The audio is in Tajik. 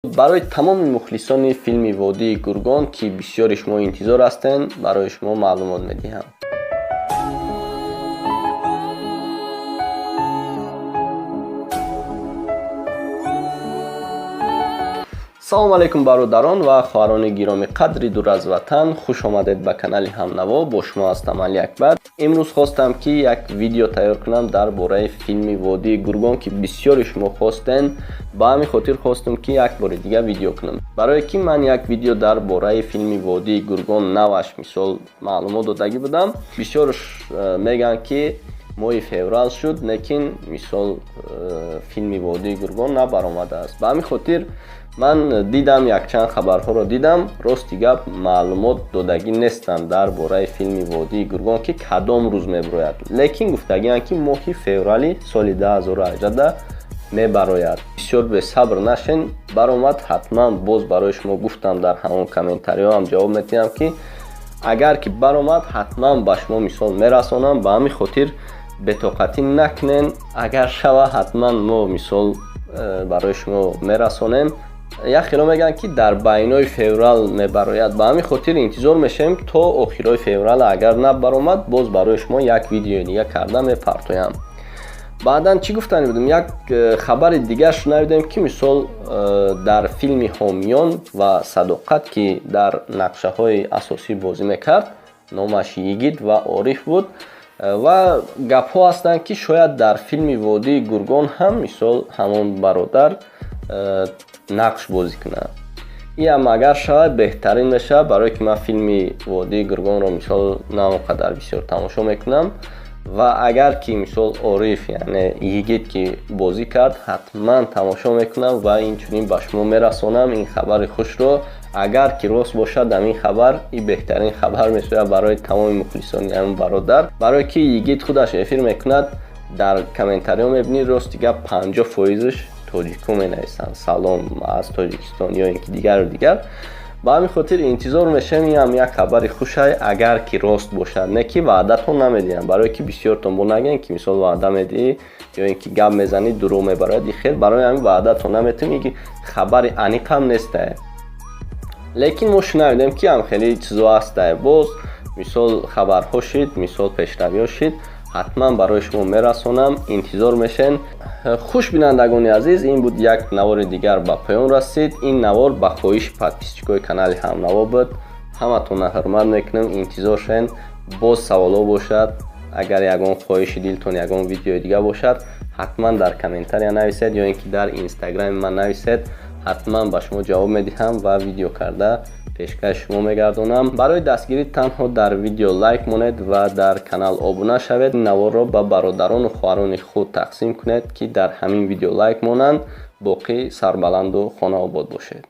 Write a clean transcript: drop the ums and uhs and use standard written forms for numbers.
барои тамоми мухлисони филми Водии Гургон, ки бисёри шумо интизор ҳастед, барои шумо маълумот медиҳам. салому алайкум бародарон ва хоҳарони гироми қадри дур аз ватан, хуш омадед ба канали Ҳамнаво. Бо шумо ҳастам Али Акбар. имрӯз хостам ки як видео тайёр кунам дар бораи филми Водии Гургон, ки бисёри шумо хостен. ба ҳамин хотир хостам ки як бори дигар видео кунам. Барое ки ман як видео дар бораи филми Водии Гургон наваш мисол маълумот додагӣ будам. Бисёр мегӯянд ки моҳи феврал шуд, лекин мисол филми Водии Гургон набаромадааст. Ба ҳамин хотир ман дидам, якчанд хабарҳоро дидам. Рости гап маълумот додагӣ нестанд дар бораи филми Водии Гургон ки кадом рӯз мебарояд. Лекин гуфтагианд ки моҳи феврали соли 2018 мебарояд. Бисёр бесабр нашен, баромад ҳатман. Боз барои шумо гуфтам, дар ҳамон комментариҳо ҳам ҷавоб медиҳам ки агар ки баромад ҳатман ба шумо мисол мерасонам. Ба ҳамин хотир бетоқатӣ накунен. Агар шава ҳатман мо мисол барои шумо мерасонем. яхиро мегӯянд ки дар байнои феврал мебарояд. Ба ҳамин хотир интизор мешавем то охирои феврал. Агар набаромад, боз барои шумо як видеои дигар карда мепартоям. баъдан чӣ гуфтани будем, як хабари дигар шунавидем ки мисол дар филми Ҳомиён ва Садоқат, ки дар нақшаҳои асосӣ бозӣ мекард, номаш Йигит ва Ориф буд, ва гапҳо ҳастанд ки шояд дар филми Водии Гургон ҳам мисол ҳамон бародар нақш бозӣ кунад. ин агар шавад беҳтарин мешавад, барое ки ман филми Водии Гургонро мисол на он қадар бисёр тамошо мекунам. ва агар ки мисол Ориф, яъне Йигит ки бозӣ кард, ҳатман тамошо мекунам ва инчунин ба шумо мерасонам ин хабари хушро. агар ки рост бошад ин хабар, ин беҳтарин хабар мешавад барои тамоми мухлисони ҳамин бародар. барое ки Йигит худаш эфир мекунад, дар комментариҳо мебинӣ рости гап 50% тоҷико менависанд. Салом аз Тоҷикистон ё ин ки дигар. ба ҳамин хотир интизор мешавем. ин ҳам як хабари хушай, агар ки рост бошад. Не ки ваъдатон намедиҳам, барое ки бисёртон бо нагӯянд ки мисол ваъда медиҳӣ ё ин ки гап мезанӣ дурӯғ мебарад. хел барои ҳамин ваъдатон наметавем. ин хабари аниқам нестае. лекин мо шунавидем ки ҳам хеле чизо ҳастае. боз мисол хабарҳо шид, мисол пешравиҳо шид, ҳатман барои шумо мерасонам. интизор мешавен. хушбинандагони азиз, ин буд як навори дигар ба поён расид. ин навор ба хоҳиши подписчикои канали Ҳамнаво буд. ҳаматонро ҳурмат мекунам. интизор шавен. боз саволо бошад, агар ягон хоҳиши дилтон, ягон видеои дигар бошад, ҳатман дар комментария нависед ё ин ки дар инстаграми ман нависед. ҳатман ба шумо ҷавоб медиҳам ва видео карда пешкаши шумо мегардонам. барои дастгирӣ танҳо дар видео лайк монед ва дар канал обуна шавед. наворро ба бародарону хоҳарони худ тақсим кунед ки дар ҳамин видео лайк монанд. боқӣ сарбаланду хонаобод бошед.